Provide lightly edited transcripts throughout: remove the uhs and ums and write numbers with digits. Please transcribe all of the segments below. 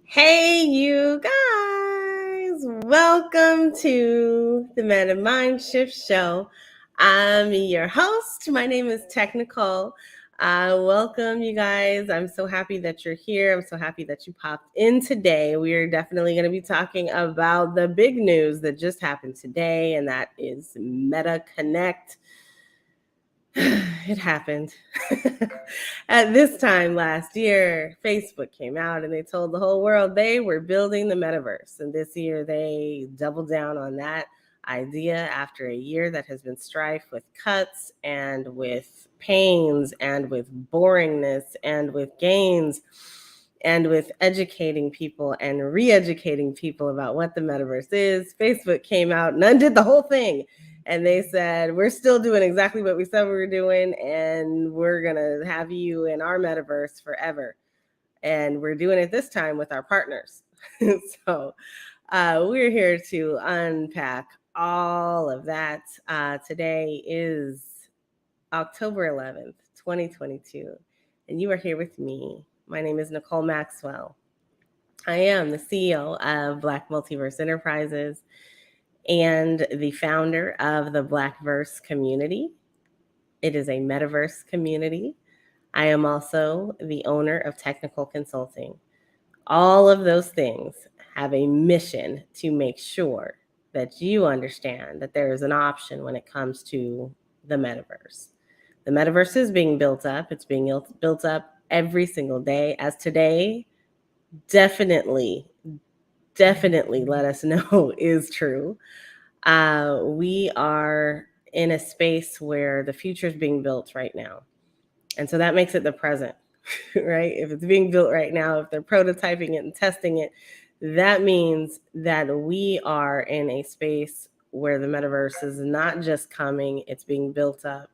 Hey, you guys, welcome to the Meta Mind Shift Show. I'm your host. My name is Technikole. Welcome, you guys. I'm so happy that you're here. I'm so happy that you popped in today. We are definitely going to be talking about the big news that just happened today, and that is Meta Connect. It happened. At this time last year, Facebook came out and they told the whole world they were building the metaverse. And this year they doubled down on that idea after a year that has been strife with cuts and with pains and with boringness and with gains and with educating people and re-educating people about what the metaverse is. Facebook came out and undid the whole thing. And they said, we're still doing exactly what we said we were doing, and we're going to have you in our metaverse forever. And we're doing it this time with our partners. So we're here to unpack all of that. Today is October 11th, 2022, and you are here with me. My name is NiKole Maxwell. I am the CEO of Black Multiverse Enterprises and the founder of the Blackverse community. It is a metaverse community. I am also the owner of Technikole Consulting. All of those things have a mission to make sure that you understand that there is an option when it comes to the metaverse. The metaverse is being built up. It's being built up every single day. As today, definitely let us know is true. We are in a space where the future is being built right now. And so that makes it the present, right? If it's being built right now, if they're prototyping it and testing it, that means that we are in a space where the metaverse is not just coming, it's being built up.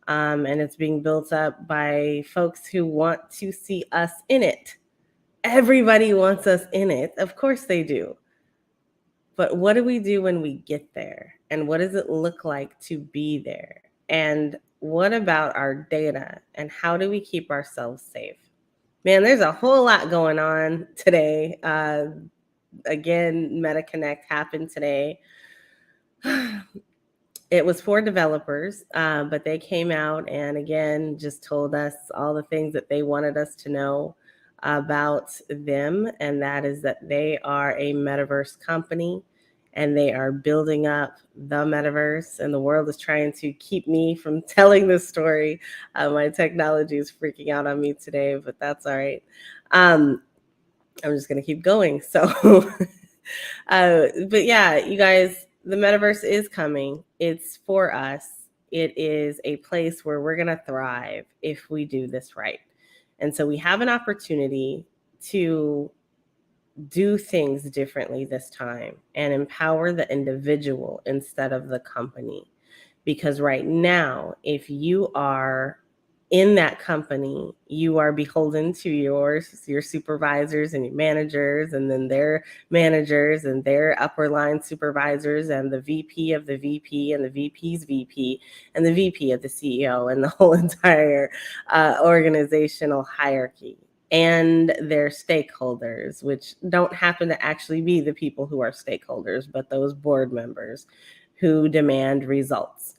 And it's being built up by folks who want to see us in it. Everybody wants us in it. Of course they do. But what do we do when we get there? And what does it look like to be there? And what about our data? And how do we keep ourselves safe? Man, there's a whole lot going on today. Again, Meta Connect happened today. It was for developers, but they came out and again just told us all the things that they wanted us to know about them. And that is that they are a metaverse company and they are building up the metaverse, and the world is trying to keep me from telling this story. My technology is freaking out on me today, but that's all right. I'm just going to keep going. So, but yeah, you guys, the metaverse is coming. It's for us. It is a place where we're going to thrive if we do this right. And so we have an opportunity to do things differently this time and empower the individual instead of the company. Because right now, if you are in that company, you are beholden to your supervisors and your managers, and then their managers and their upper line supervisors, and the VP of the VP and the VP's VP and the VP of the CEO, and the whole entire organizational hierarchy, and their stakeholders, which don't happen to actually be the people who are stakeholders, but those board members who demand results.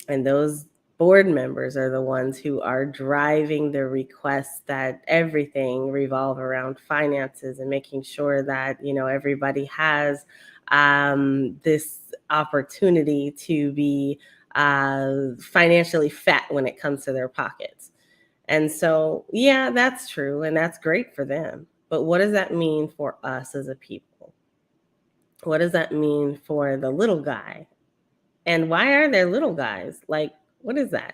And those board members are the ones who are driving the requests that everything revolve around finances and making sure that, everybody has this opportunity to be financially fat when it comes to their pockets. And so, yeah, that's true. And that's great for them. But what does that mean for us as a people? What does that mean for the little guy? And why are there little guys? Like, what is that?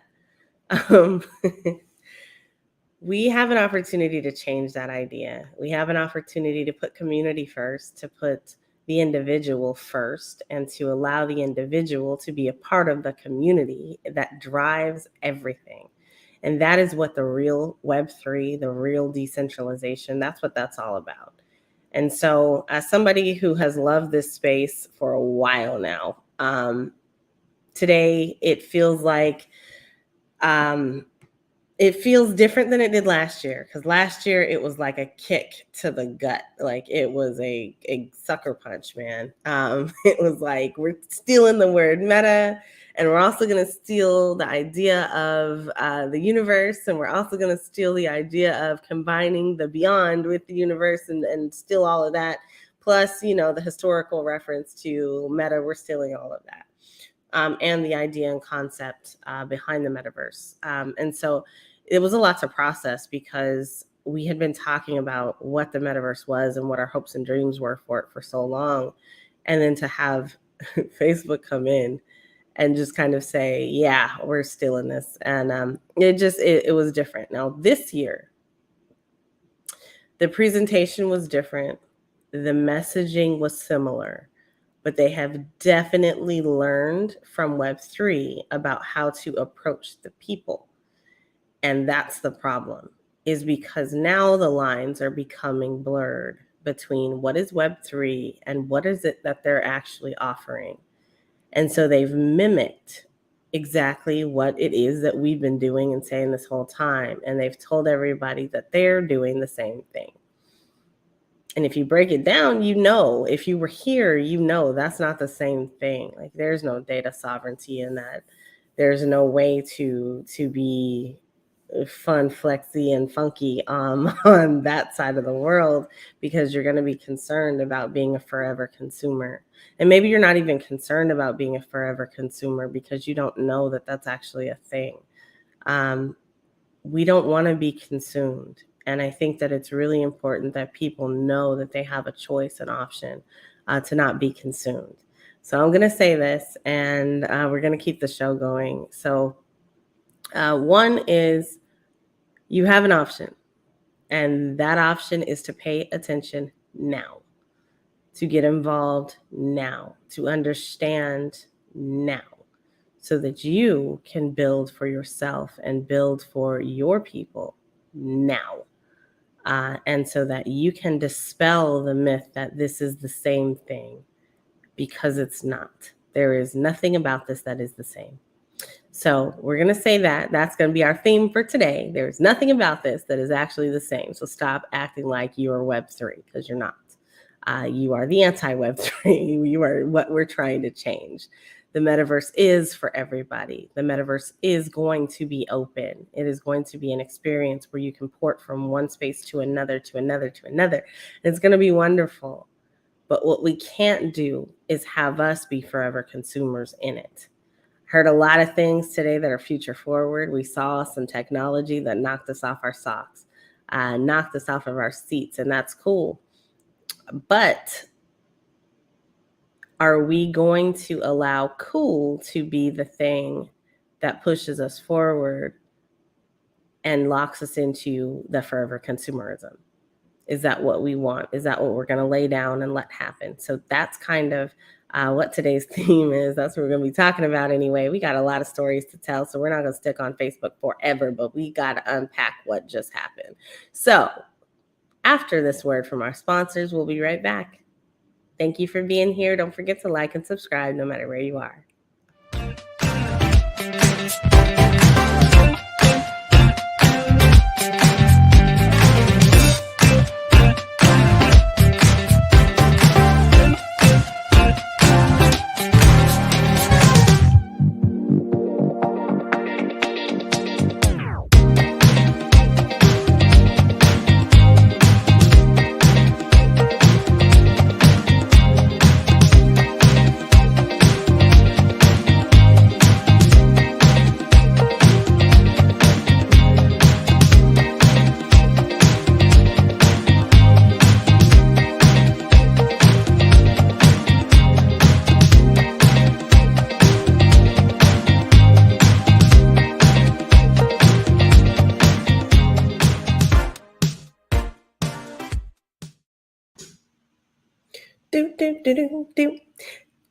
We have an opportunity to change that idea. We have an opportunity to put community first, to put the individual first, and to allow the individual to be a part of the community that drives everything. And that is what the real Web3, the real decentralization, that's what that's all about. And so as somebody who has loved this space for a while now, today it feels like It feels different than it did last year, because last year it was like a kick to the gut. Like it was a sucker punch, man. It was like, we're stealing the word meta, and we're also going to steal the idea of the universe, and we're also going to steal the idea of combining the beyond with the universe, and steal all of that. Plus, the historical reference to meta, we're stealing all of that. And the idea and concept behind the metaverse. And so it was a lot to process, because we had been talking about what the metaverse was and what our hopes and dreams were for it for so long. And then to have Facebook come in and just kind of say, yeah, we're still in this. And it was different. Now, this year, the presentation was different. The messaging was similar, but they have definitely learned from Web3 about how to approach the people. And that's the problem, is because now the lines are becoming blurred between what is Web3 and what is it that they're actually offering. And so they've mimicked exactly what it is that we've been doing and saying this whole time. And they've told everybody that they're doing the same thing. And if you break it down, if you were here, that's not the same thing. Like, there's no data sovereignty in that. There's no way to be fun, flexy, and funky on that side of the world, because you're going to be concerned about being a forever consumer. And maybe you're not even concerned about being a forever consumer because you don't know that that's actually a thing. We don't want to be consumed. And I think that it's really important that people know that they have a choice, an option to not be consumed. So I'm going to say this, and we're going to keep the show going. So one is, you have an option, and that option is to pay attention now, to get involved now, to understand now, so that you can build for yourself and build for your people now. And so that you can dispel the myth that this is the same thing, because it's not. There is nothing about this that is the same. So we're going to say that. That's going to be our theme for today. There's nothing about this that is actually the same. So stop acting like you are Web3, because you're not. You are the anti-Web3. You are what we're trying to change. The metaverse is for everybody. The metaverse is going to be open. It is going to be an experience where you can port from one space to another, to another, to another. And it's going to be wonderful. But what we can't do is have us be forever consumers in it. Heard a lot of things today that are future forward. We saw some technology that knocked us off our socks, knocked us off of our seats, and that's cool. But are we going to allow cool to be the thing that pushes us forward and locks us into the forever consumerism? Is that what we want? Is that what we're going to lay down and let happen? So that's kind of what today's theme is. That's what we're going to be talking about anyway. We got a lot of stories to tell, so we're not going to stick on Facebook forever, but we got to unpack what just happened. So after this word from our sponsors, we'll be right back. Thank you for being here. Don't forget to like and subscribe no matter where you are.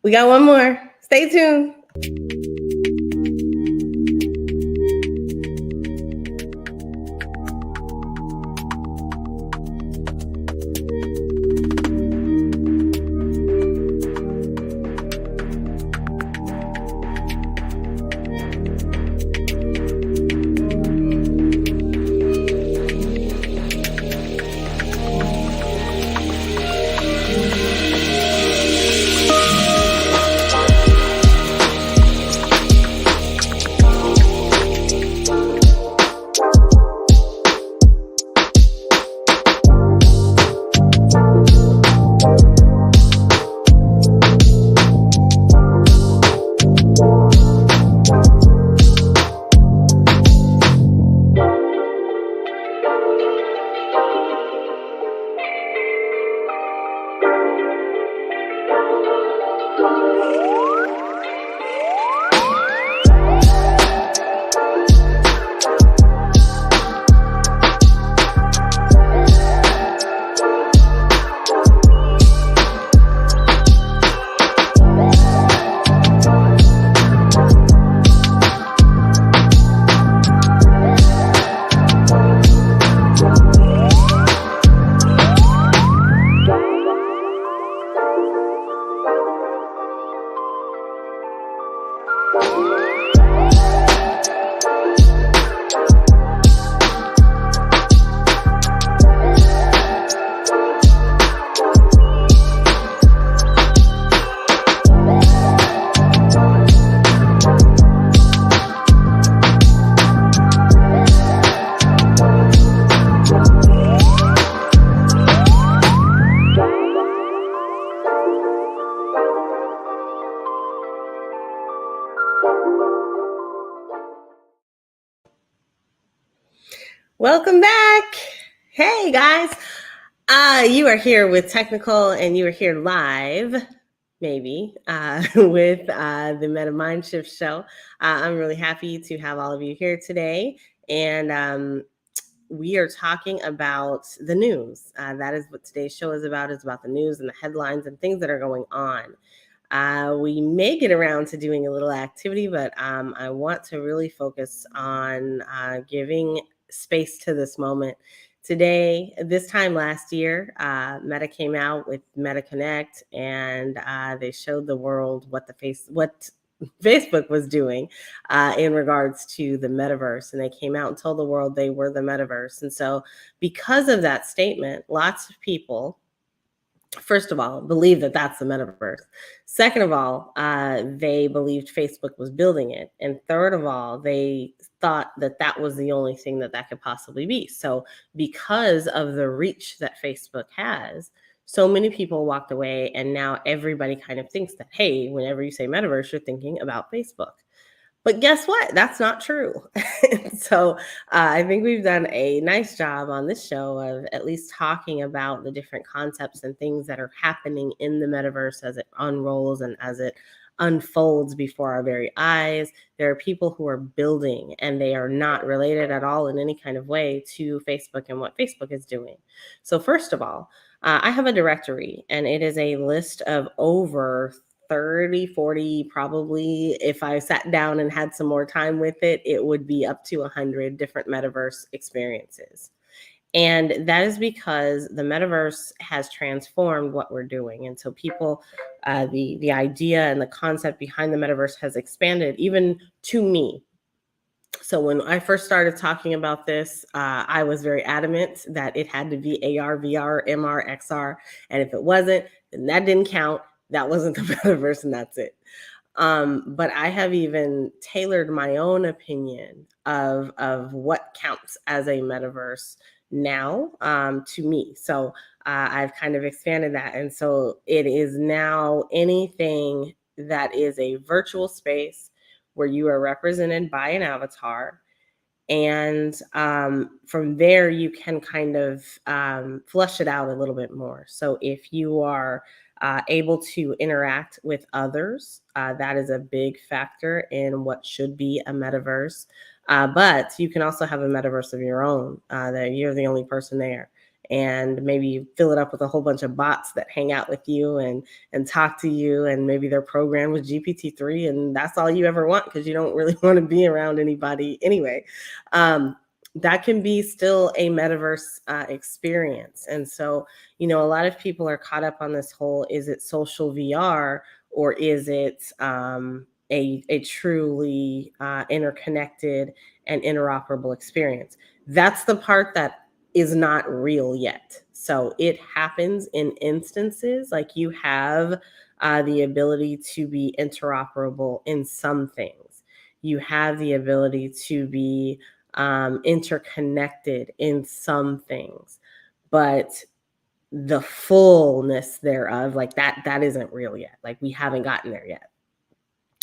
We got one more. Stay tuned. Welcome back. Hey guys. You are here with Technikole and you are here live, maybe, with the Meta Mind Shift show. I'm really happy to have all of you here today. And we are talking about the news. That is what today's show is about. It's about the news and the headlines and things that are going on. We may get around to doing a little activity, but I want to really focus on giving space to this moment. Today, this time last year, Meta came out with Meta Connect, and they showed the world what Facebook was doing in regards to the metaverse. And they came out and told the world they were the metaverse. And so, because of that statement, lots of people, first of all, believe that that's the metaverse. Second of all, they believed Facebook was building it. And third of all, they thought that that was the only thing that that could possibly be. So because of the reach that Facebook has, so many people walked away, and now everybody kind of thinks that, hey, whenever you say metaverse, you're thinking about Facebook. But guess what? That's not true. So I think we've done a nice job on this show of at least talking about the different concepts and things that are happening in the metaverse as it unrolls and as it unfolds before our very eyes. There are people who are building, and they are not related at all in any kind of way to Facebook and what Facebook is doing. So first of all, I have a directory, and it is a list of over 30, 40, probably. If I sat down and had some more time with it, it would be up to 100 different metaverse experiences. And that is because the metaverse has transformed what we're doing. And so people, the idea and the concept behind the metaverse has expanded even to me. So when I first started talking about this, I was very adamant that it had to be AR, VR, MR, XR. And if it wasn't, then that didn't count. That wasn't the metaverse, and that's it. But I have even tailored my own opinion of what counts as a metaverse now to me. So I've kind of expanded that. And so it is now anything that is a virtual space where you are represented by an avatar. And from there, you can kind of flush it out a little bit more. So if you are able to interact with others, that is a big factor in what should be a metaverse. But you can also have a metaverse of your own, that you're the only person there. And maybe you fill it up with a whole bunch of bots that hang out with you and talk to you, and maybe they're programmed with GPT-3, and that's all you ever want because you don't really want to be around anybody anyway. That can be still a metaverse experience. And so, a lot of people are caught up on this whole, is it social VR or is it a truly interconnected and interoperable experience? That's the part that is not real yet. So it happens in instances like you have the ability to be interoperable in some things. You have the ability to be interconnected in some things, but the fullness thereof, like that isn't real yet. Like we haven't gotten there yet.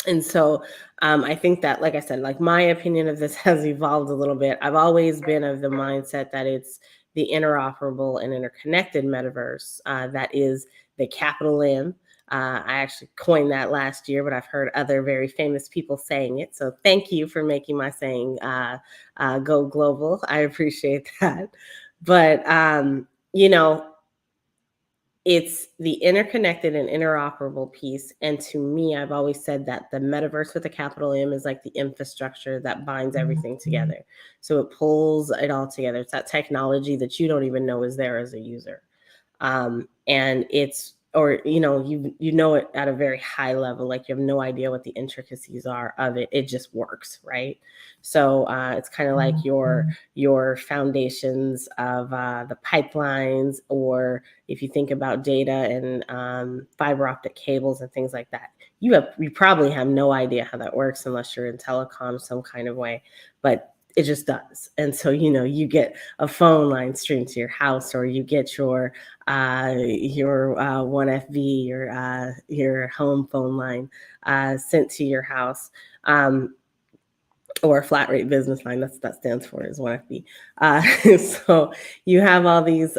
And so I think that, like I said, like my opinion of this has evolved a little bit. I've always been of the mindset that it's the interoperable and interconnected metaverse that is the capital M. I actually coined that last year, but I've heard other very famous people saying it. So thank you for making my saying go global. I appreciate that. But, it's the interconnected and interoperable piece. And to me, I've always said that the metaverse with a capital M is like the infrastructure that binds everything together. So it pulls it all together. It's that technology that you don't even know is there as a user. And it's, or you know it at a very high level, like you have no idea what the intricacies are of it. It just works, right? So it's kind of like your foundations of the pipelines, or if you think about data and fiber optic cables and things like that, you probably have no idea how that works unless you're in telecom some kind of way, but it just does. And so, you get a phone line streamed to your house, or you get your 1FV, your home phone line sent to your house. or flat rate business line. That stands for is 1FB. So you have all these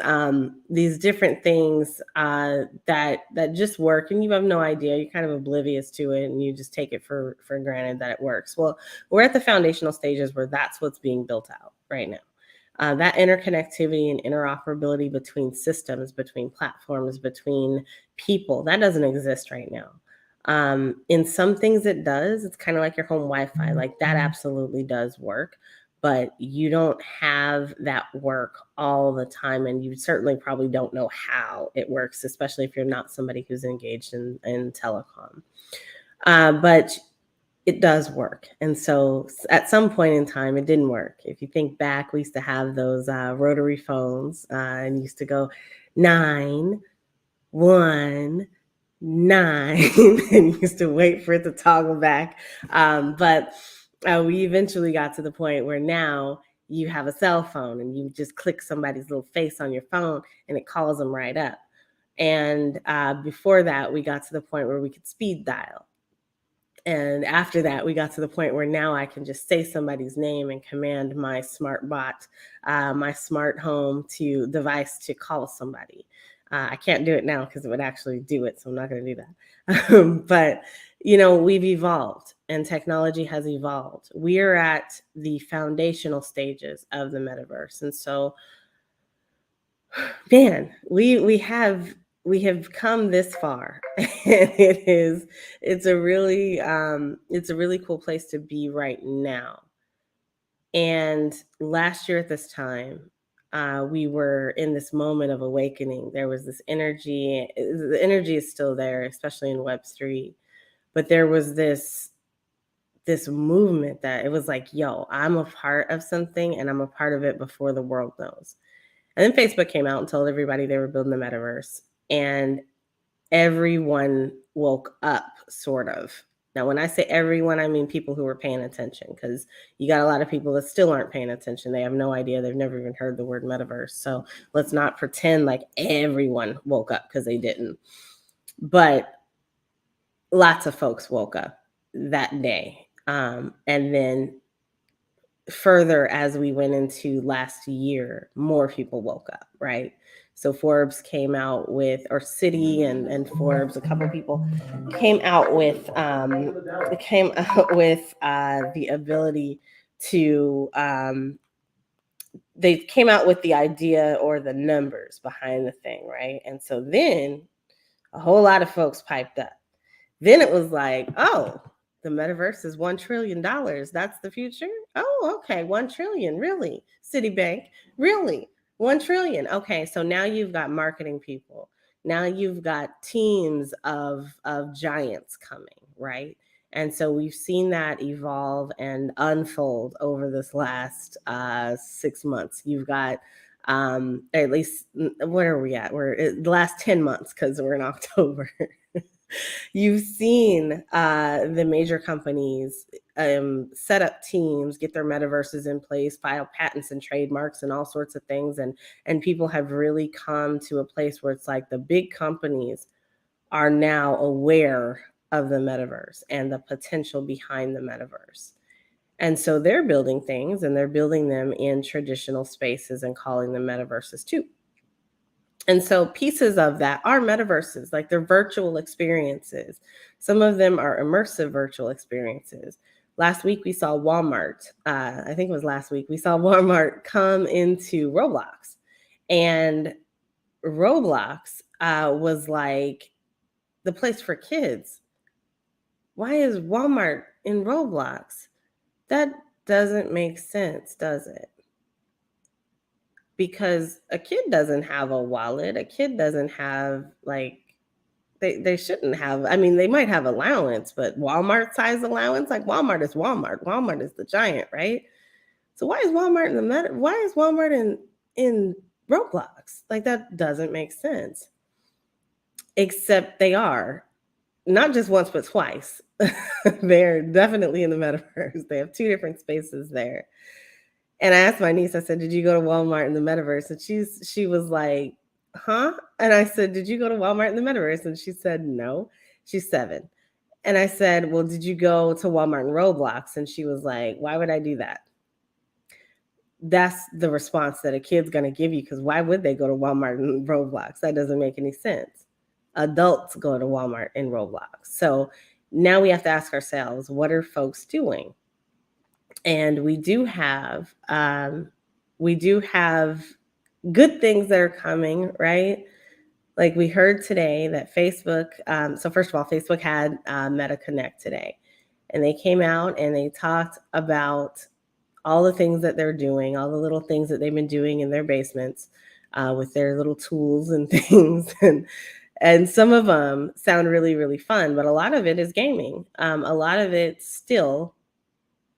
different things that just work, and you have no idea. You're kind of oblivious to it, and you just take it for granted that it works. Well, we're at the foundational stages where that's what's being built out right now. That interconnectivity and interoperability between systems, between platforms, between people, that doesn't exist right now. In some things it does. It's kind of like your home Wi-Fi. Like that absolutely does work, but you don't have that work all the time. And you certainly probably don't know how it works, especially if you're not somebody who's engaged in telecom. But it does work. And so at some point in time, it didn't work. If you think back, we used to have those rotary phones and used to go 9, 1, 9 and used to wait for it to toggle back. But we eventually got to the point where now you have a cell phone and you just click somebody's little face on your phone and it calls them right up. And before that, we got to the point where we could speed dial. And after that, we got to the point where now I can just say somebody's name and command my smart bot, my smart home device to call somebody. I can't do it now because it would actually do it, so I'm not going to do that. But, we've evolved and technology has evolved. We are at the foundational stages of the metaverse. And so, man, we have come this far. And it's a really cool place to be right now. And last year at this time, we were in this moment of awakening. There was this energy. The energy is still there, especially in Web3. But there was this movement that it was like, yo, I'm a part of something and I'm a part of it before the world knows. And then Facebook came out and told everybody they were building the metaverse. And everyone woke up, sort of. Now, when I say everyone, I mean people who were paying attention, because you got a lot of people that still aren't paying attention. They have no idea. They've never even heard the word metaverse. So let's not pretend like everyone woke up, because they didn't. But lots of folks woke up that day. And then further, as we went into last year, more people woke up, right? So Forbes came out with, or Citi and Forbes, a couple people came out with the ability to, they came out with the idea or the numbers behind the thing, right? And so then a whole lot of folks piped up. Then it was like, oh, the metaverse is $1 trillion. That's the future? Oh, okay, 1 trillion, really? Citibank, really? 1 trillion. Okay, so now you've got marketing people. Now you've got teams of giants coming, right? And so we've seen that evolve and unfold over this last 6 months. You've got at least, where are we at? We're the last 10 months, because we're in October. You've seen the major companies set up teams, get their metaverses in place, file patents and trademarks and all sorts of things. And people have really come to a place where it's like the big companies are now aware of the metaverse and the potential behind the metaverse. And so they're building things, and they're building them in traditional spaces and calling them metaverses too. And so pieces of that are metaverses, like they're virtual experiences. Some of them are immersive virtual experiences. Last week, we saw Walmart. I think it was last week, we saw Walmart come into Roblox. And Roblox was like the place for kids. Why is Walmart in Roblox? That doesn't make sense, does it? Because a kid doesn't have a wallet. A kid doesn't have, like, they shouldn't have. I mean, they might have allowance, but Walmart size allowance, like Walmart is Walmart. Walmart is the giant, right? So why is Walmart in Roblox? Like, that doesn't make sense. Except they are, not just once, but twice. They're definitely in the metaverse. They have 2 different spaces there. And I asked my niece, I said, did you go to Walmart in the metaverse? And she was like, huh? And I said, did you go to Walmart in the metaverse? And she said, no. She's 7. And I said, well, did you go to Walmart and Roblox? And she was like, why would I do that? That's the response that a kid's going to give you, because why would they go to Walmart and Roblox? That doesn't make any sense. Adults go to Walmart and Roblox. So now we have to ask ourselves, what are folks doing? And we do have good things that are coming, right? Like we heard today that Facebook, so first of all, Facebook had Meta Connect today, and they came out and they talked about all the things that they're doing, all the little things that they've been doing in their basements with their little tools and things. And some of them sound really, really fun, but a lot of it is gaming. A lot of it still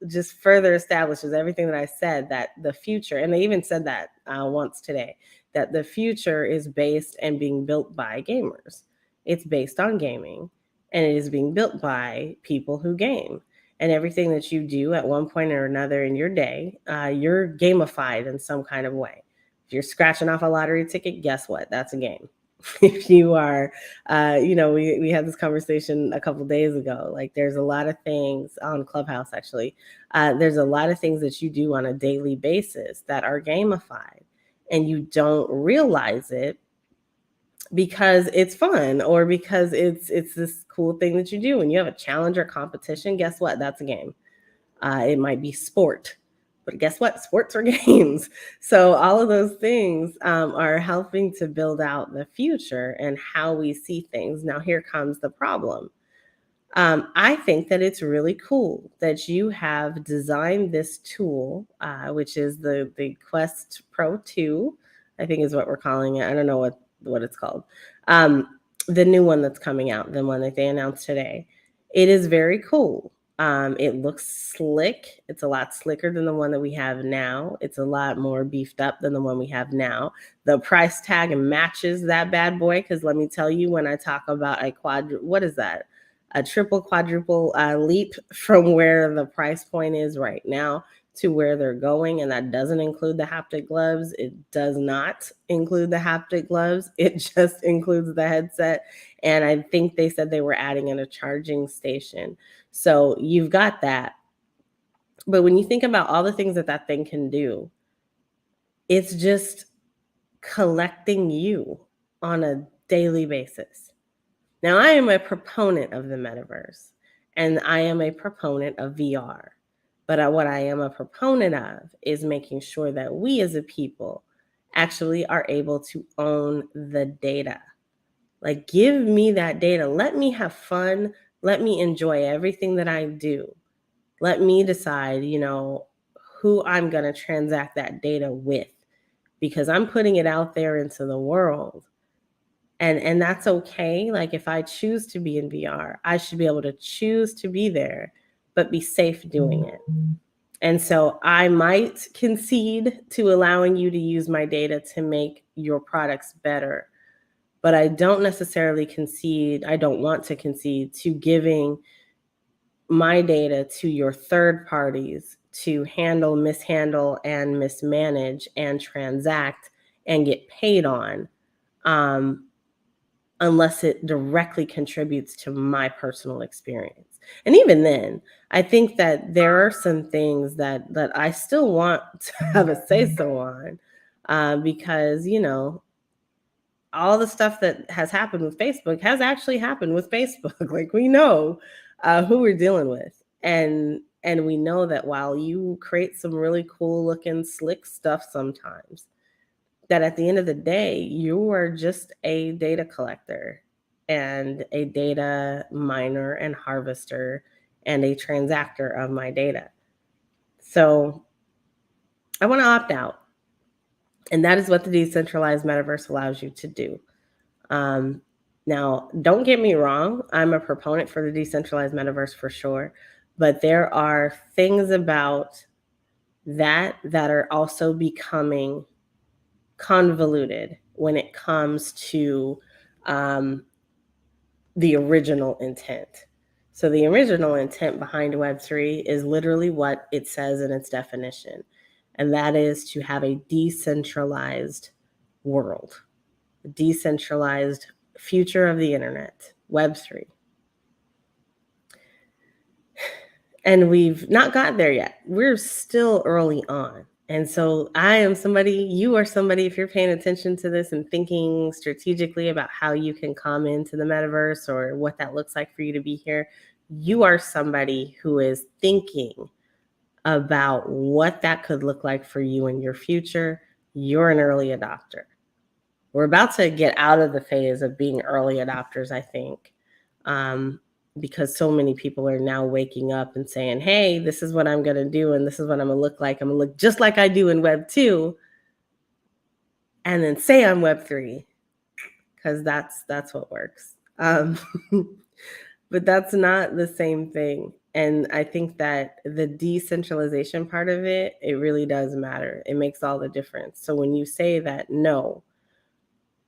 just further establishes everything that I said, that the future, and they even said that once today, that the future is based and being built by gamers. It's based on gaming, and it is being built by people who game. And everything that you do at one point or another in your day, you're gamified in some kind of way. If you're scratching off a lottery ticket, guess what? That's a game. If you are, we had this conversation a couple days ago. Like, there's a lot of things on Clubhouse, actually. There's a lot of things that you do on a daily basis that are gamified, and you don't realize it because it's fun or because it's this cool thing that you do. When you have a challenge or competition, guess what? That's a game. It might be sport, but guess what? Sports are games. So all of those things are helping to build out the future and how we see things. Now, here comes the problem. I think that it's really cool that you have designed this tool, which is the Quest Pro 2, I think is what we're calling it. I don't know what it's called. The new one that's coming out, the one that they announced today. It is very cool. It looks slick. It's a lot slicker than the one that we have now. It's a lot more beefed up than the one we have now. The price tag matches that bad boy, because let me tell you, when I talk about a triple, quadruple leap from where the price point is right now to where they're going. And that doesn't include the haptic gloves. It does not include the haptic gloves. It just includes the headset. And I think they said they were adding in a charging station. So you've got that. But when you think about all the things that that thing can do, it's just collecting you on a daily basis. Now, I am a proponent of the metaverse, and I am a proponent of VR. But what I am a proponent of is making sure that we as a people actually are able to own the data. Like, give me that data. Let me have fun. Let me enjoy everything that I do. Let me decide, who I'm going to transact that data with, because I'm putting it out there into the world. And that's okay. Like, if I choose to be in VR, I should be able to choose to be there, but be safe doing it. And so I might concede to allowing you to use my data to make your products better, but I don't necessarily concede. I don't want to concede to giving my data to your third parties to handle, mishandle, and mismanage and transact and get paid on. Unless it directly contributes to my personal experience. And even then, I think that there are some things that I still want to have a say-so on, because, all the stuff that has happened with Facebook has actually happened with Facebook. Like, we know who we're dealing with. And we know that while you create some really cool looking, slick stuff sometimes, that at the end of the day, you are just a data collector and a data miner and harvester and a transactor of my data. So I want to opt out. And that is what the decentralized metaverse allows you to do. Now, don't get me wrong. I'm a proponent for the decentralized metaverse for sure. But there are things about that are also becoming convoluted when it comes to the original intent. So the original intent behind Web3 is literally what it says in its definition, and that is to have a decentralized world, a decentralized future of the internet, Web3. And we've not got there yet. We're still early on. And so I am somebody, you are somebody, if you're paying attention to this and thinking strategically about how you can come into the metaverse or what that looks like for you to be here, you are somebody who is thinking about what that could look like for you in your future. You're an early adopter. We're about to get out of the phase of being early adopters, I think, because so many people are now waking up and saying, hey, this is what I'm going to do, and this is what I'm going to look like. I'm going to look just like I do in Web 2, and then say I'm Web 3, because that's what works. But that's not the same thing. And I think that the decentralization part of it, it really does matter. It makes all the difference. So when you say that, no,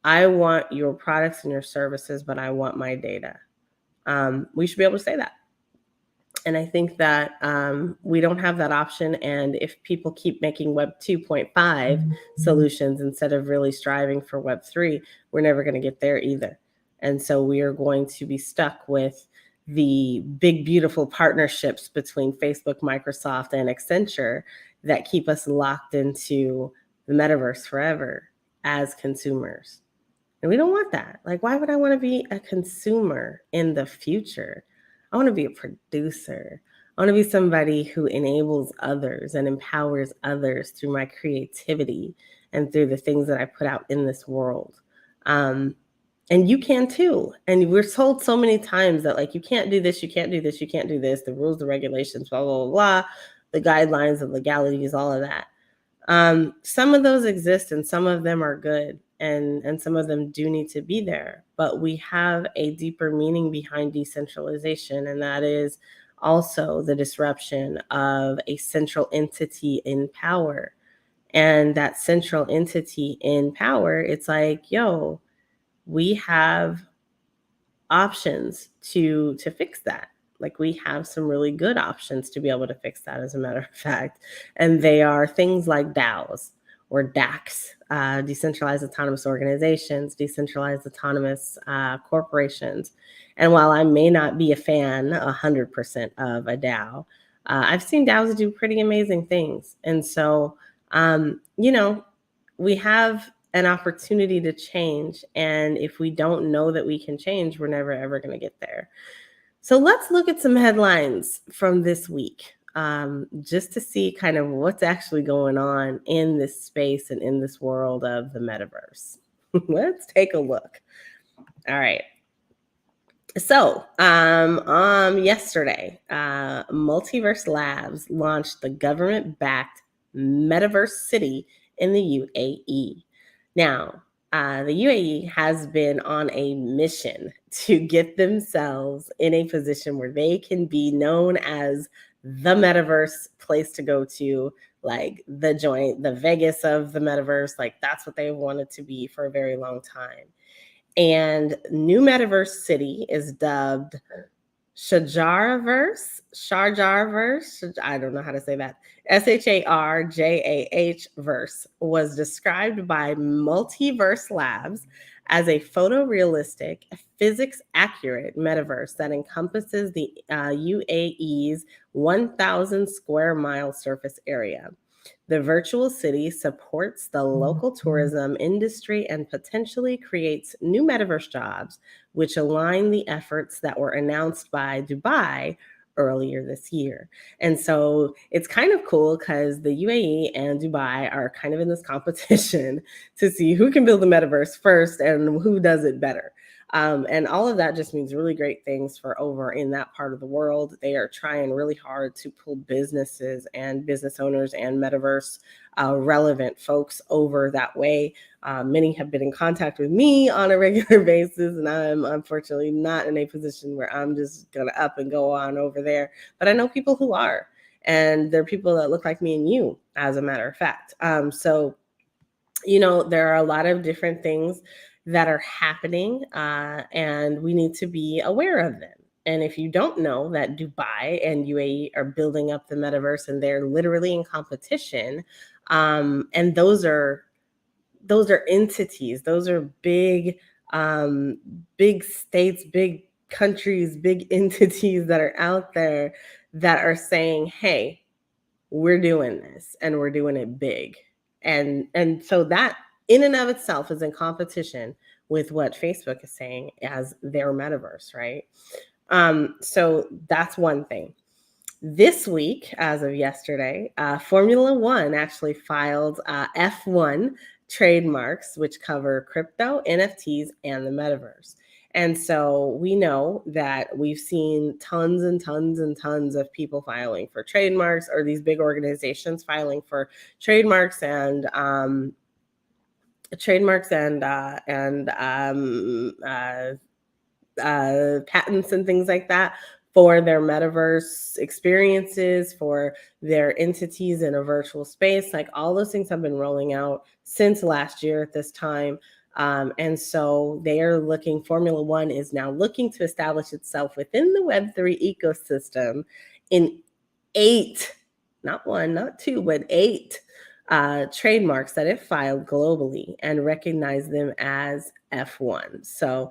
I want your products and your services, but I want my data. We should be able to say that. And I think that we don't have that option. And if people keep making Web 2.5 solutions instead of really striving for Web 3, we're never going to get there either. And so we are going to be stuck with the big, beautiful partnerships between Facebook, Microsoft, and Accenture that keep us locked into the metaverse forever as consumers. And we don't want that. Like, why would I want to be a consumer in the future? I want to be a producer. I want to be somebody who enables others and empowers others through my creativity and through the things that I put out in this world. And you can too. And we're told so many times that, like, you can't do this, you can't do this, you can't do this, the rules, the regulations, blah, blah, blah, blah, the guidelines, the legalities, all of that. Some of those exist and some of them are good, and some of them do need to be there. But we have a deeper meaning behind decentralization, and that is also the disruption of a central entity in power. And that central entity in power, it's like, yo, we have options to fix that. Like, we have some really good options to be able to fix that, as a matter of fact. And they are things like DAOs or DACs, decentralized autonomous organizations, decentralized autonomous corporations. And while I may not be a fan 100% of a DAO, I've seen DAOs do pretty amazing things. And so, we have an opportunity to change. And if we don't know that we can change, we're never, ever going to get there. So let's look at some headlines from this week, just to see kind of what's actually going on in this space and in this world of the metaverse. Let's take a look. All right. So yesterday, Multiverse Labs launched the government-backed Metaverse City in the UAE. Now, the UAE has been on a mission to get themselves in a position where they can be known as the metaverse place to go to, like the joint, the Vegas of the metaverse. Like, that's what they wanted to be for a very long time. And new Metaverse City is dubbed Sharjahverse, I don't know how to say that. SHARJAH verse was described by Multiverse Labs as a photorealistic, physics-accurate metaverse that encompasses the UAE's 1,000 square mile surface area. The virtual city supports the local tourism industry and potentially creates new metaverse jobs, which align the efforts that were announced by Dubai earlier this year. And so it's kind of cool because the UAE and Dubai are kind of in this competition to see who can build the metaverse first and who does it better. And all of that just means really great things for over in that part of the world. They are trying really hard to pull businesses and business owners and metaverse relevant folks over that way. Many have been in contact with me on a regular basis, and I'm unfortunately not in a position where I'm just going to up and go on over there. But I know people who are, and they're people that look like me and you, as a matter of fact. So, there are a lot of different things that are happening, and we need to be aware of them. And if you don't know that Dubai and UAE are building up the metaverse and they're literally in competition, and those are entities, those are big states, big countries, big entities that are out there that are saying, hey, we're doing this and we're doing it big. And so that in and of itself is in competition with what Facebook is saying as their metaverse, right? So that's one thing. This week, as of yesterday, Formula One actually filed F1 trademarks, which cover crypto, NFTs, and the metaverse. And so we know that we've seen tons and tons and tons of people filing for trademarks, or these big organizations filing for trademarks and patents and things like that for their metaverse experiences, for their entities in a virtual space. Like all those things have been rolling out since last year at this time. And so they are looking, Formula One is now looking to establish itself within the Web3 ecosystem in 8, not 1, not 2, but 8 trademarks that it filed globally and recognize them as F1. So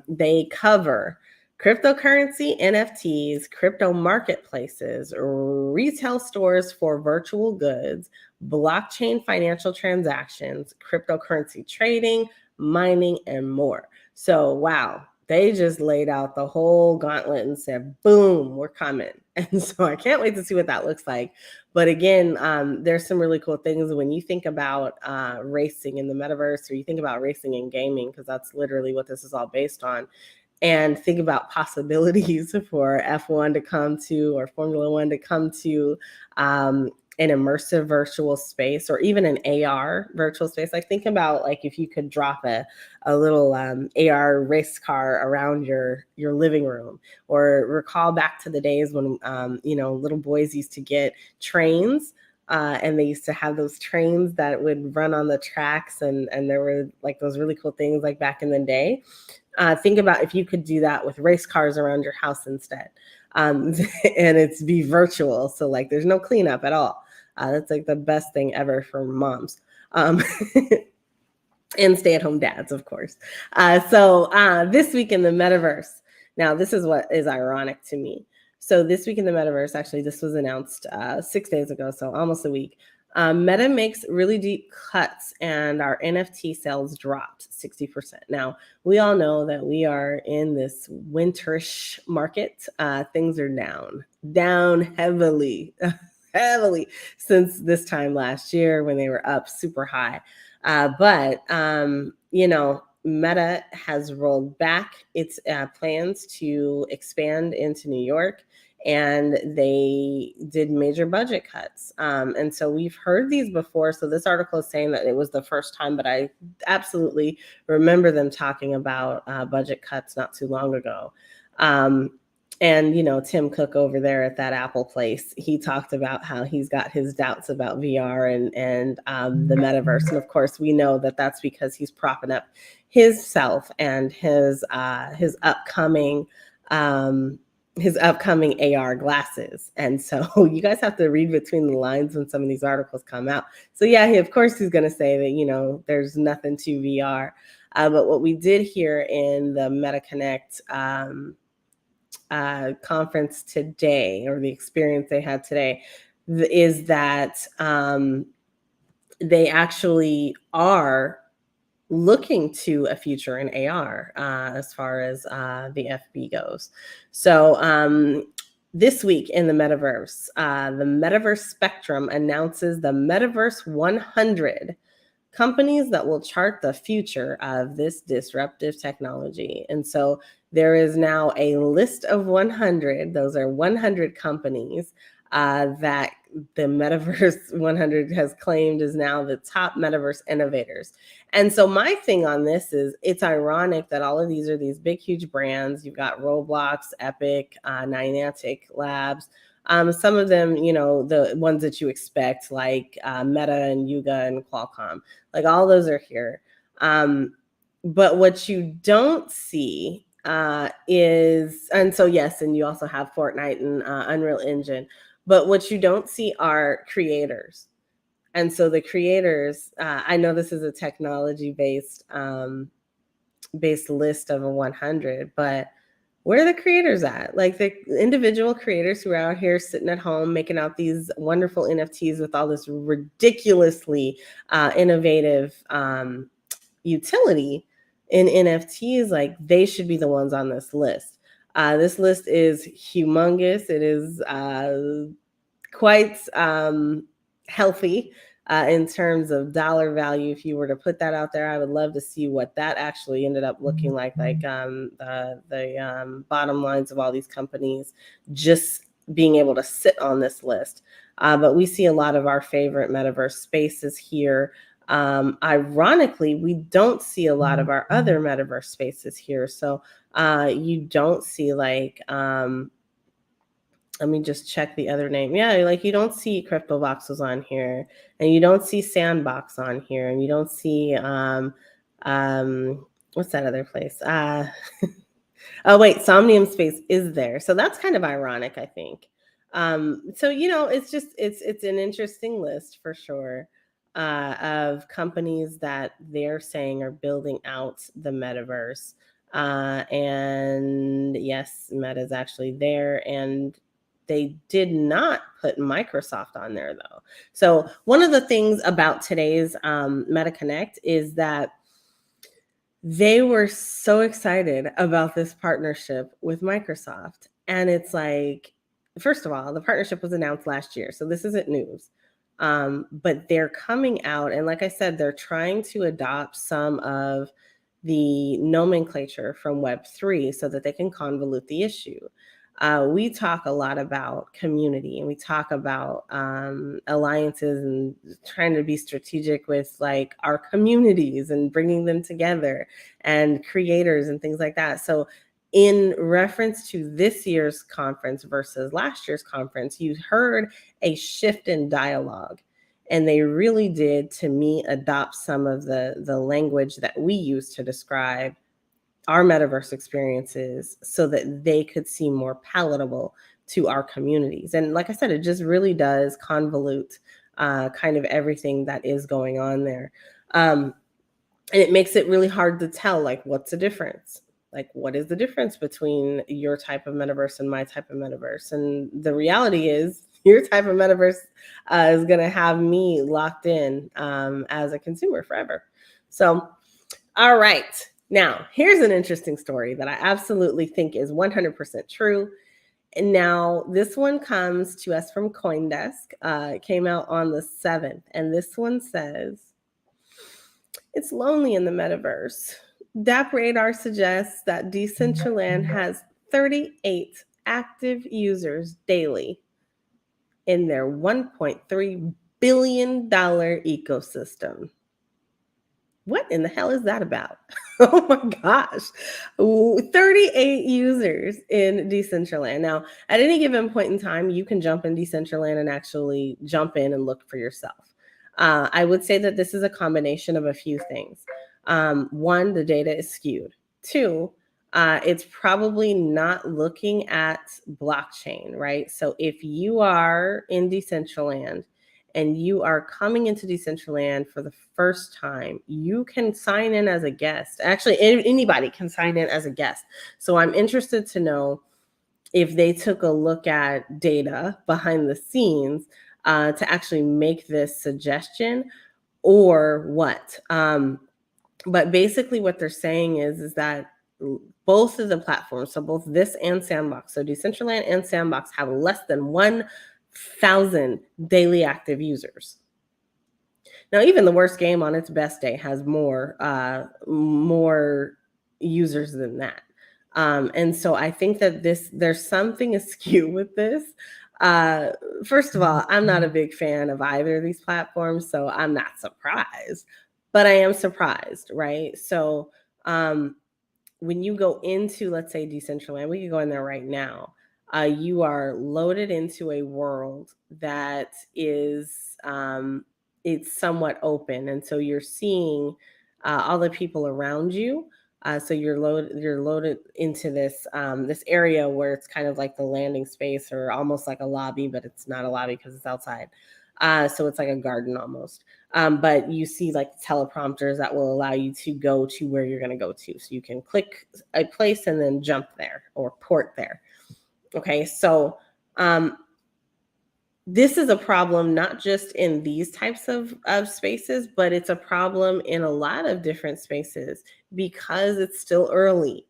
they cover cryptocurrency, NFTs, crypto marketplaces, retail stores for virtual goods, blockchain financial transactions, cryptocurrency trading, mining, and more. So, wow, they just laid out the whole gauntlet and said, boom, we're coming. And so I can't wait to see what that looks like. But again, there's some really cool things when you think about racing in the metaverse, or you think about racing in gaming, because that's literally what this is all based on. And think about possibilities for F1 to come to, or Formula One to come to an immersive virtual space, or even an AR virtual space. Like think about like if you could drop a little AR race car around your living room, or recall back to the days when little boys used to get trains. And they used to have those trains that would run on the tracks, and there were like those really cool things like back in the day. Think about if you could do that with race cars around your house instead. And it's be virtual. So like there's no cleanup at all. That's like the best thing ever for moms. And stay-at-home dads, of course. So this week in the metaverse, now this is what is ironic to me. So this week in the metaverse, actually, this was announced 6 days ago, so almost a week. Meta makes really deep cuts, and our NFT sales dropped 60%. Now, we all know that we are in this winterish market. Things are down heavily, heavily since this time last year when they were up super high. But Meta has rolled back its plans to expand into New York, and they did major budget cuts. And so we've heard these before. So this article is saying that it was the first time, but I absolutely remember them talking about budget cuts not too long ago. And, Tim Cook over there at that Apple place, he talked about how he's got his doubts about VR and the metaverse. And of course, we know that that's because he's propping up himself and his upcoming AR glasses. And so you guys have to read between the lines when some of these articles come out. So yeah, of course he's going to say that, there's nothing to VR. But what we did hear in the Meta Connect conference today, or the experience they had today, is that they actually are looking to a future in AR as far as the FB goes. So this week in the metaverse, the Metaverse Spectrum announces the Metaverse 100 companies that will chart the future of this disruptive technology. And so there is now a list of 100. Those are 100 companies that the Metaverse 100 has claimed is now the top metaverse innovators. And so my thing on this is, it's ironic that all of these are these big, huge brands. You've got Roblox, Epic, Niantic Labs. Some of them, the ones that you expect, like Meta and Yuga and Qualcomm, like all those are here. But what you don't see is, and so yes, and you also have Fortnite and Unreal Engine, but what you don't see are creators. And so the creators, I know this is a technology based list of a 100, but where are the creators at? Like the individual creators who are out here sitting at home making out these wonderful NFTs with all this ridiculously innovative utility in NFTs, like they should be the ones on this list. This list is humongous. It is quite healthy in terms of dollar value. If you were to put that out there, I would love to see what that actually ended up looking like the bottom lines of all these companies just being able to sit on this list. But we see a lot of our favorite metaverse spaces here. Ironically, we don't see a lot of our other metaverse spaces here. So you don't see like, let me just check the other name. Yeah, like you don't see Crypto Voxels on here, and you don't see Sandbox on here, and you don't see what's that other place? Oh wait, Somnium Space is there. So that's kind of ironic, I think. So it's just it's an interesting list for sure of companies that they're saying are building out the metaverse. And yes, Meta's actually there, and they did not put Microsoft on there though. So one of the things about today's Meta Connect is that they were so excited about this partnership with Microsoft. And it's like, first of all, the partnership was announced last year, so this isn't news. But they're coming out, and like I said, they're trying to adopt some of the nomenclature from Web3 so that they can convolute the issue. We talk a lot about community, and we talk about alliances and trying to be strategic with like our communities and bringing them together and creators and things like that. So in reference to this year's conference versus last year's conference, you heard a shift in dialogue. And they really did, to me, adopt some of the language that we use to describe our metaverse experiences so that they could seem more palatable to our communities. And like I said, it just really does convolute kind of everything that is going on there. And it makes it really hard to tell, like, what's the difference? Like, what is the difference between your type of metaverse and my type of metaverse? And the reality is, your type of metaverse is going to have me locked in as a consumer forever. So, all right. Now, here's an interesting story that I absolutely think is 100% true. And now this one comes to us from CoinDesk. It came out on the 7th. And this one says, it's lonely in the metaverse. DApp Radar suggests that Decentraland has 38 active users daily in their $1.3 billion ecosystem. What in the hell is that about? Oh my gosh. 38 users in Decentraland. Now, at any given point in time, you can jump in Decentraland and actually jump in and look for yourself. I would say that this is a combination of a few things. One, the data is skewed. Two, it's probably not looking at blockchain, right? So if you are in Decentraland and you are coming into Decentraland for the first time, you can sign in as a guest. Actually, anybody can sign in as a guest. So I'm interested to know if they took a look at data behind the scenes to actually make this suggestion or what. But basically what they're saying is that both of the platforms, so both this and Sandbox, so Decentraland and Sandbox have less than 1,000 daily active users. Now, even the worst game on its best day has more users than that. And so I think that there's something askew with this. First of all, I'm not a big fan of either of these platforms, so I'm not surprised, but I am surprised, right? So when you go into, let's say, Decentraland, we could go in there right now. You are loaded into a world that is it's somewhat open, and so you're seeing all the people around you. So you're loaded into this this area where it's kind of like the landing space or almost like a lobby, but it's not a lobby because it's outside. So it's like a garden almost. But you see like teleprompters that will allow you to go to where you're going to go to. So you can click a place and then jump there or port there. Okay, so this is a problem not just in these types of spaces, but it's a problem in a lot of different spaces because it's still early.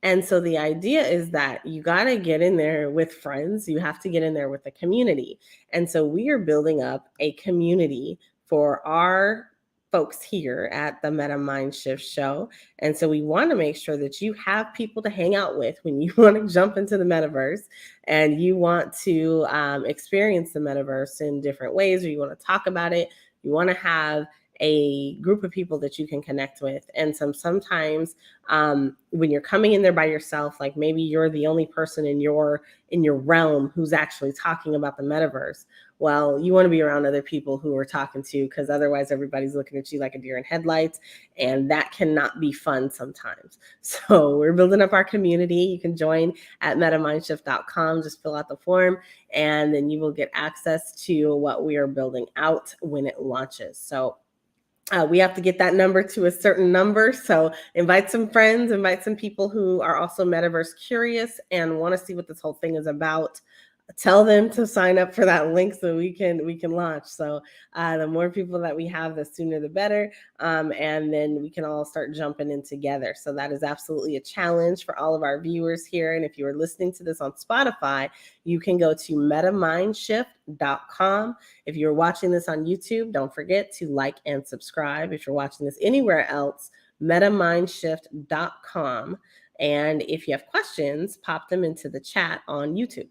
And so the idea is that you got to get in there with friends. You have to get in there with the community. And so we are building up a community for our folks here at the Meta Mind Shift Show. And so we want to make sure that you have people to hang out with when you want to jump into the metaverse and you want to experience the metaverse in different ways, or you want to talk about it. You want to have a group of people that you can connect with. And sometimes when you're coming in there by yourself, like maybe you're the only person in your realm who's actually talking about the metaverse. Well, you want to be around other people who are talking to you, because otherwise everybody's looking at you like a deer in headlights, and that cannot be fun sometimes. So we're building up our community. You can join at metamindshift.com. Just fill out the form, and then you will get access to what we are building out when it launches. So we have to get that number to a certain number. So invite some friends, invite some people who are also metaverse curious and want to see what this whole thing is about. Tell them to sign up for that link so we can launch. So the more people that we have, the sooner the better. And then we can all start jumping in together. So that is absolutely a challenge for all of our viewers here. And if you are listening to this on Spotify, you can go to metamindshift.com. If you're watching this on YouTube, don't forget to like and subscribe. If you're watching this anywhere else, metamindshift.com. And if you have questions, pop them into the chat on YouTube.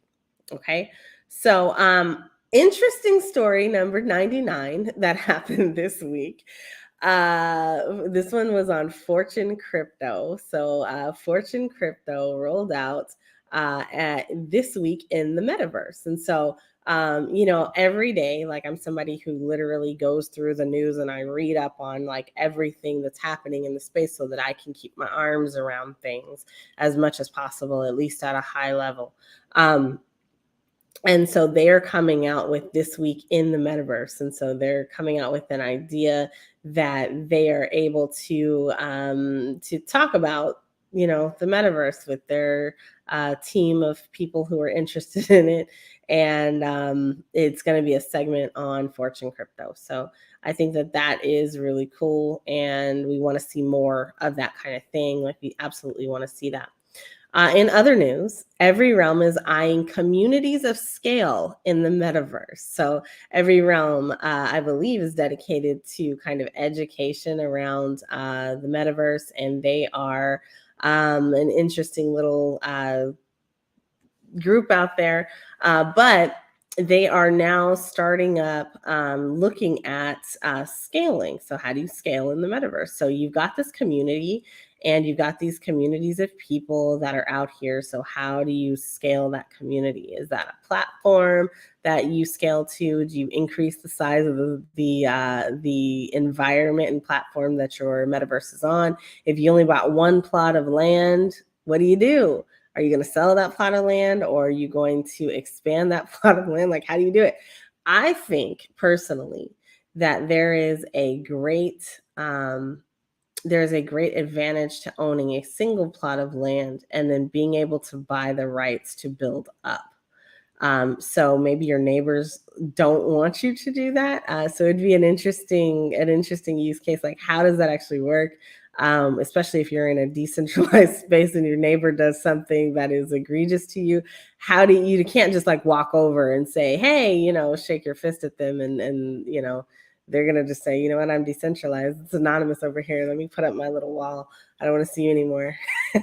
Okay, so interesting story number 99 that happened this week. This one was on Fortune Crypto. So Fortune Crypto rolled out this week in the metaverse. And so, every day, like I'm somebody who literally goes through the news and I read up on like everything that's happening in the space so that I can keep my arms around things as much as possible, at least at a high level. And so they're coming out with this week in the metaverse. And so they're coming out with an idea that they are able to talk about, the metaverse with their team of people who are interested in it. And it's going to be a segment on Fortune Crypto. So I think that is really cool. And we want to see more of that kind of thing. Like we absolutely want to see that. In other news, Every Realm is eyeing communities of scale in the metaverse. So Every Realm, I believe, is dedicated to kind of education around the metaverse, and they are an interesting little group out there. But they are now starting up looking at scaling. So how do you scale in the metaverse? So you've got this community and you've got these communities of people that are out here. So how do you scale that community? Is that a platform that you scale to? Do you increase the size of the environment and platform that your metaverse is on? If you only bought one plot of land, what do? Are you going to sell that plot of land, or are you going to expand that plot of land? Like, how do you do it? I think personally that there is a great advantage to owning a single plot of land and then being able to buy the rights to build up. So maybe your neighbors don't want you to do that. So it'd be an interesting use case. Like, how does that actually work? Especially if you're in a decentralized space and your neighbor does something that is egregious to you. How do you can't just like walk over and say, hey, shake your fist at them and they're going to just say, you know what, I'm decentralized. It's anonymous over here. Let me put up my little wall. I don't want to see you anymore.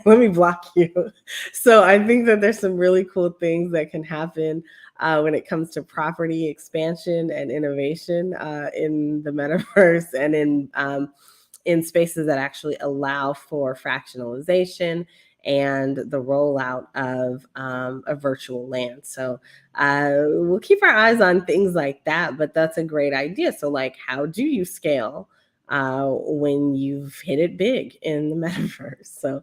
Let me block you. So I think that there's some really cool things that can happen when it comes to property expansion and innovation in the metaverse and in spaces that actually allow for fractionalization and the rollout of a virtual land. So we'll keep our eyes on things like that, but that's a great idea. So like, how do you scale when you've hit it big in the metaverse? So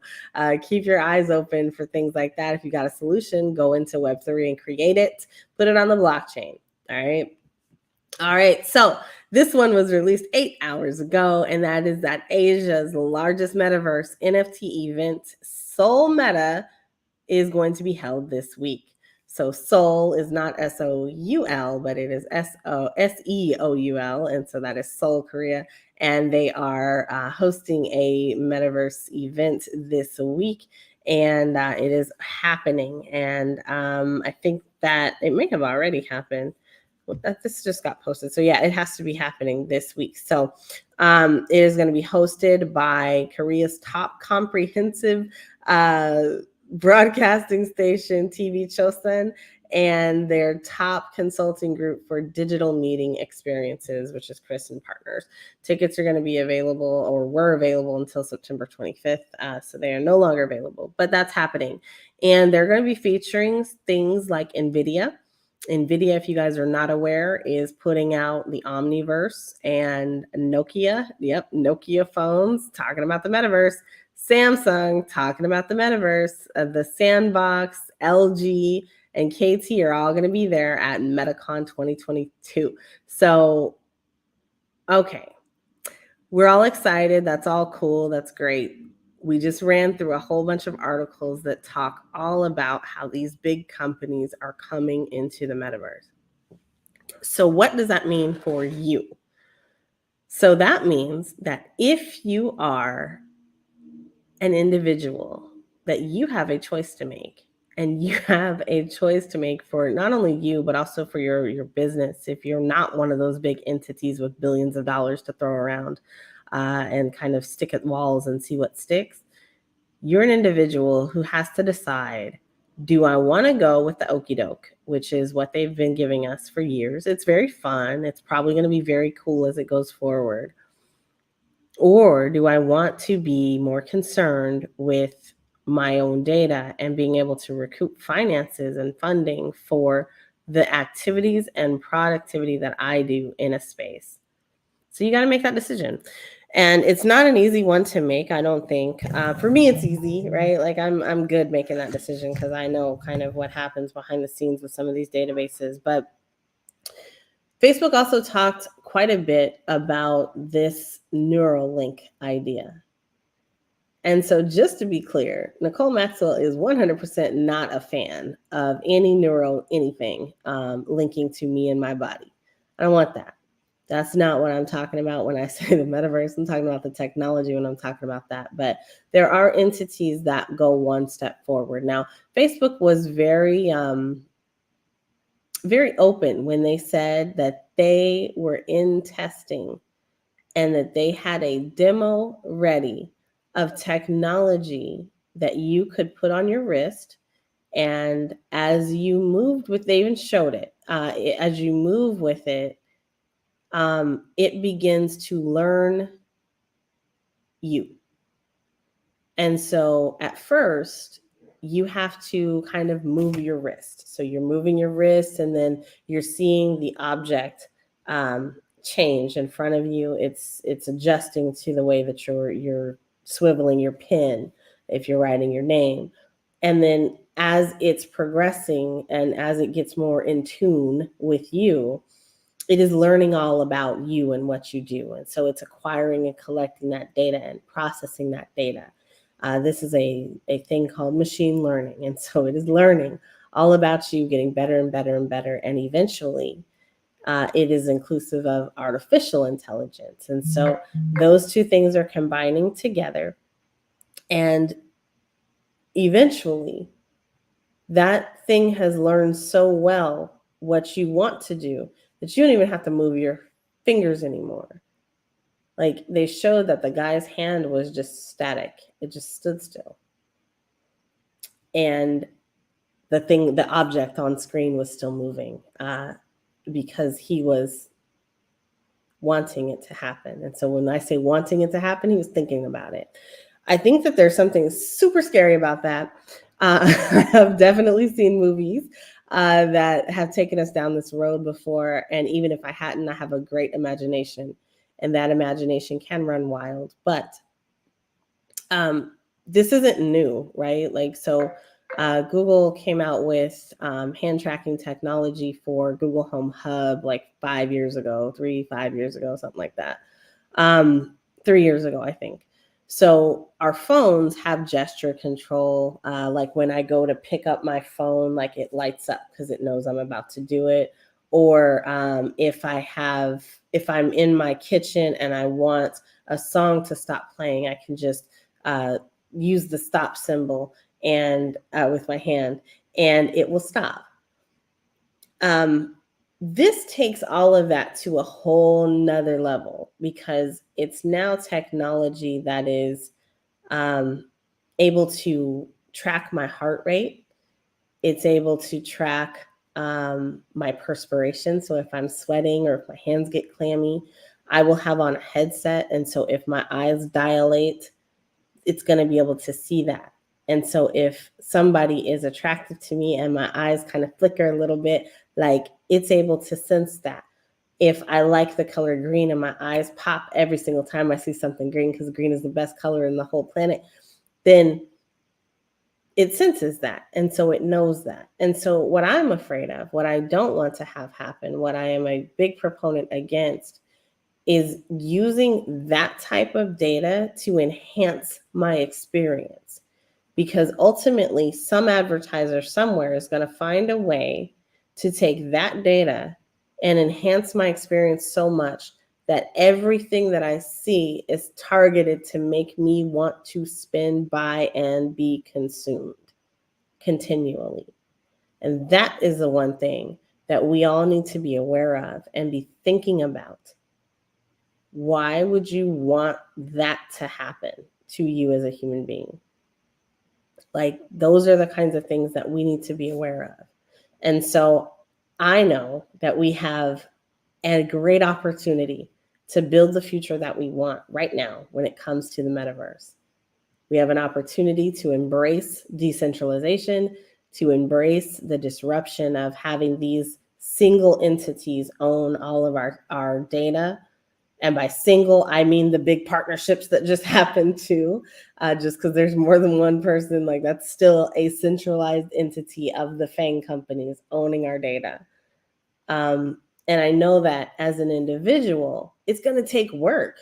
keep your eyes open for things like that. If you got a solution, go into Web3 and create it, put it on the blockchain. All right. All right, so this one was released 8 hours ago, and that is that Asia's largest metaverse NFT event, Seoul Meta, is going to be held this week. So Seoul is not Soul, but it is Seoul, and so that is Seoul, Korea, and they are hosting a metaverse event this week, and it is happening. And I think that it may have already happened. Well, this just got posted. So yeah, it has to be happening this week. So it is going to be hosted by Korea's top comprehensive broadcasting station, TV Chosun, and their top consulting group for digital meeting experiences, which is Chris and Partners. Tickets are going to be available, or were available, until September 25th. So they are no longer available, but that's happening. And they're going to be featuring things like NVIDIA. NVIDIA, if you guys are not aware, is putting out the Omniverse, and Nokia, Nokia phones, talking about the metaverse. Samsung, talking about the metaverse. The Sandbox, LG, and KT are all going to be there at MetaCon 2022. So, okay, we're all excited. That's all cool. That's great. We just ran through a whole bunch of articles that talk all about how these big companies are coming into the metaverse. So what does that mean for you? So that means that if you are an individual, that you have a choice to make, and you have a choice to make for not only you, but also for your business. If you're not one of those big entities with billions of dollars to throw around and kind of stick at walls and see what sticks, you're an individual who has to decide, do I want to go with the okie doke, which is what they've been giving us for years? It's very fun. It's probably going to be very cool as it goes forward. Or do I want to be more concerned with my own data and being able to recoup finances and funding for the activities and productivity that I do in a space? So you got to make that decision. And it's not an easy one to make, I don't think. For me, it's easy, right? Like I'm good making that decision because I know kind of what happens behind the scenes with some of these databases. But Facebook also talked quite a bit about this Neuralink idea. And so just to be clear, NiKole Maxwell is 100% not a fan of any neural anything linking to me and my body. I don't want that. That's not what I'm talking about when I say the metaverse. I'm talking about the technology when I'm talking about that. But there are entities that go one step forward. Now, Facebook was very open when they said that they were in testing and that they had a demo ready of technology that you could put on your wrist. And as you moved with, they even showed it, as you move with it, it begins to learn you. And so at first, you have to kind of move your wrist. So you're moving your wrist, and then you're seeing the object change in front of you. It's adjusting to the way that you're swiveling your pen if you're writing your name. And then as it's progressing and as it gets more in tune with you, it is learning all about you and what you do. And so it's acquiring and collecting that data and processing that data. This is a thing called machine learning. And so it is learning all about you, getting better and better and better. And eventually, it is inclusive of artificial intelligence. And so those two things are combining together. And eventually, that thing has learned so well what you want to do that you don't even have to move your fingers anymore. Like they showed that the guy's hand was just static. It just stood still. And the object on screen was still moving because he was wanting it to happen. And so when I say wanting it to happen, he was thinking about it. I think that there's something super scary about that. I've definitely seen movies that have taken us down this road before. And even if I hadn't, I have a great imagination, and that imagination can run wild. But this isn't new, right? Like, so Google came out with hand tracking technology for Google Home Hub like 5 years ago, 5 years ago, something like that. 3 years ago, I think. So our phones have gesture control. Like when I go to pick up my phone, like it lights up because it knows I'm about to do it. Or if I'm in my kitchen and I want a song to stop playing, I can just use the stop symbol and with my hand, and it will stop. This takes all of that to a whole nother level because it's now technology that is able to track my heart rate. It's able to track my perspiration. So if I'm sweating or if my hands get clammy, I will have on a headset. And so if my eyes dilate, it's going to be able to see that. And so if somebody is attractive to me and my eyes kind of flicker a little bit, like it's able to sense that. If I like the color green and my eyes pop every single time I see something green because green is the best color in the whole planet, then it senses that. And so it knows that. And so what I'm afraid of, what I don't want to have happen, what I am a big proponent against is using that type of data to enhance my experience. Because ultimately, some advertiser somewhere is going to find a way to take that data and enhance my experience so much that everything that I see is targeted to make me want to spend, buy, and be consumed continually. And that is the one thing that we all need to be aware of and be thinking about. Why would you want that to happen to you as a human being? Like, those are the kinds of things that we need to be aware of. And so I know that we have a great opportunity to build the future that we want right now when it comes to the metaverse. We have an opportunity to embrace decentralization, to embrace the disruption of having these single entities own all of our data. And by single, I mean the big partnerships that just happened too. Just because there's more than one person, like that's still a centralized entity of the FANG companies owning our data. And I know that as an individual, it's going to take work.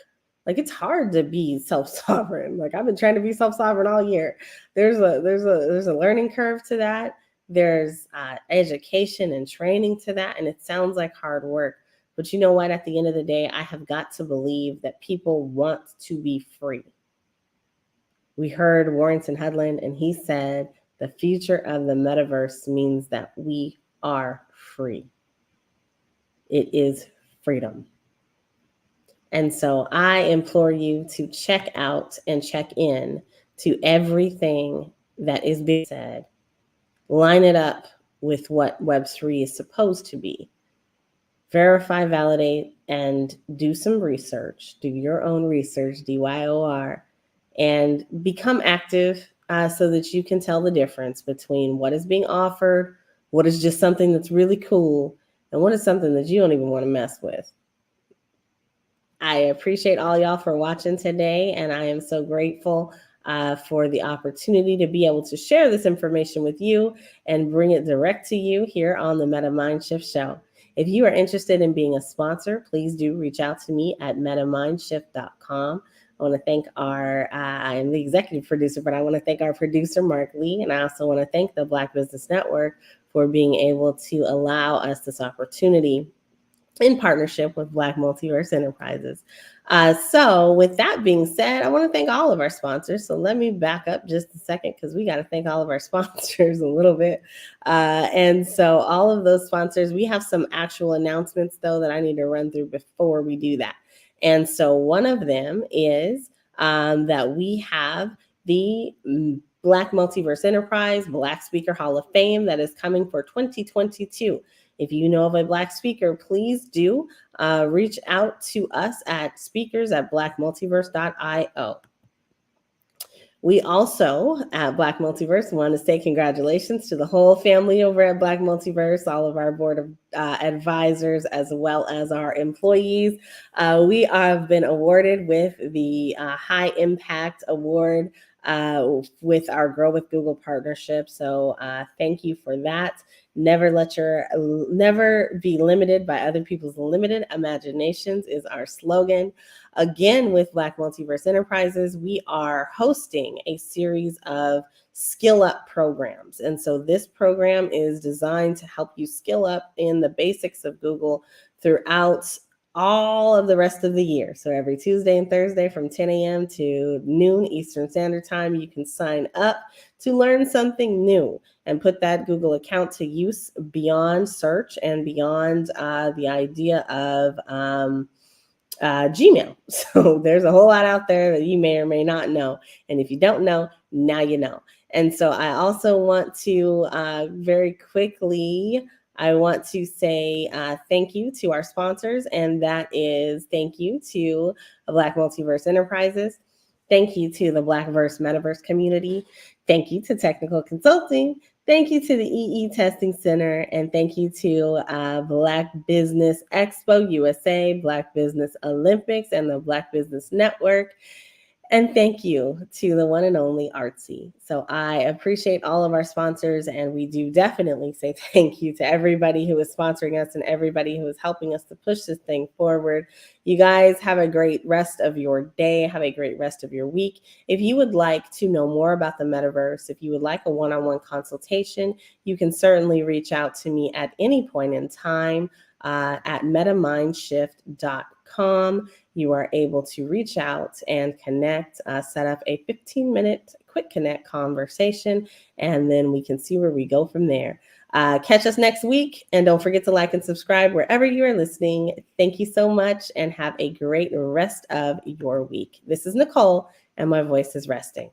Like it's hard to be self-sovereign. Like I've been trying to be self-sovereign all year. There's a learning curve to that. There's education and training to that, and it sounds like hard work. But you know what? At the end of the day, I have got to believe that people want to be free. We heard Warrington Hudlin, and he said, the future of the metaverse means that we are free. It is freedom. And so I implore you to check out and check in to everything that is being said. Line it up with what Web3 is supposed to be. Verify, validate, and do some research. Do your own research, DYOR, and become active so that you can tell the difference between what is being offered, what is just something that's really cool, and what is something that you don't even want to mess with. I appreciate all y'all for watching today, and I am so grateful for the opportunity to be able to share this information with you and bring it direct to you here on the Meta Mindshift Show. If you are interested in being a sponsor, please do reach out to me at metamindshift.com. I want to thank I am the executive producer, but I want to thank our producer, Mark Lee, and I also want to thank the Black Business Network for being able to allow us this opportunity in partnership with Black Multiverse Enterprises. So with that being said, I want to thank all of our sponsors. So let me back up just a second because we got to thank all of our sponsors a little bit. And so all of those sponsors, we have some actual announcements though that I need to run through before we do that. And so one of them is that we have the Black Multiverse Enterprise Black Speaker Hall of Fame that is coming for 2022. If you know of a Black speaker, please do reach out to us at speakers@blackmultiverse.io. We also at Black Multiverse want to say congratulations to the whole family over at Black Multiverse, all of our board of advisors, as well as our employees. We have been awarded with the High Impact Award with our Grow with Google partnership. So thank you for that. Never be limited by other people's limited imaginations is our slogan. Again, with Black Multiverse Enterprises, we are hosting a series of skill up programs. And so this program is designed to help you skill up in the basics of Google throughout all of the rest of the year. So every Tuesday and Thursday from 10 a.m. to noon Eastern Standard Time, you can sign up to learn something new and put that Google account to use beyond search and beyond the idea of Gmail. So there's a whole lot out there that you may or may not know. And if you don't know, now you know. And so I also want to very quickly, I want to say thank you to our sponsors, and that is thank you to Black Multiverse Enterprises. Thank you to the Blackverse Metaverse community. Thank you to Technikole Consulting. Thank you to the EE Testing Center, and thank you to Black Business Expo USA, Black Business Olympics, and the Black Business Network. And thank you to the one and only Artsy. So I appreciate all of our sponsors, and we do definitely say thank you to everybody who is sponsoring us and everybody who is helping us to push this thing forward. You guys have a great rest of your day. Have a great rest of your week. If you would like to know more about the metaverse, if you would like a one-on-one consultation, you can certainly reach out to me at any point in time at metamindshift.com. You are able to reach out and connect, set up a 15-minute quick connect conversation, and then we can see where we go from there. Catch us next week, and don't forget to like and subscribe wherever you are listening. Thank you so much, and have a great rest of your week. This is NiKole, and my voice is resting.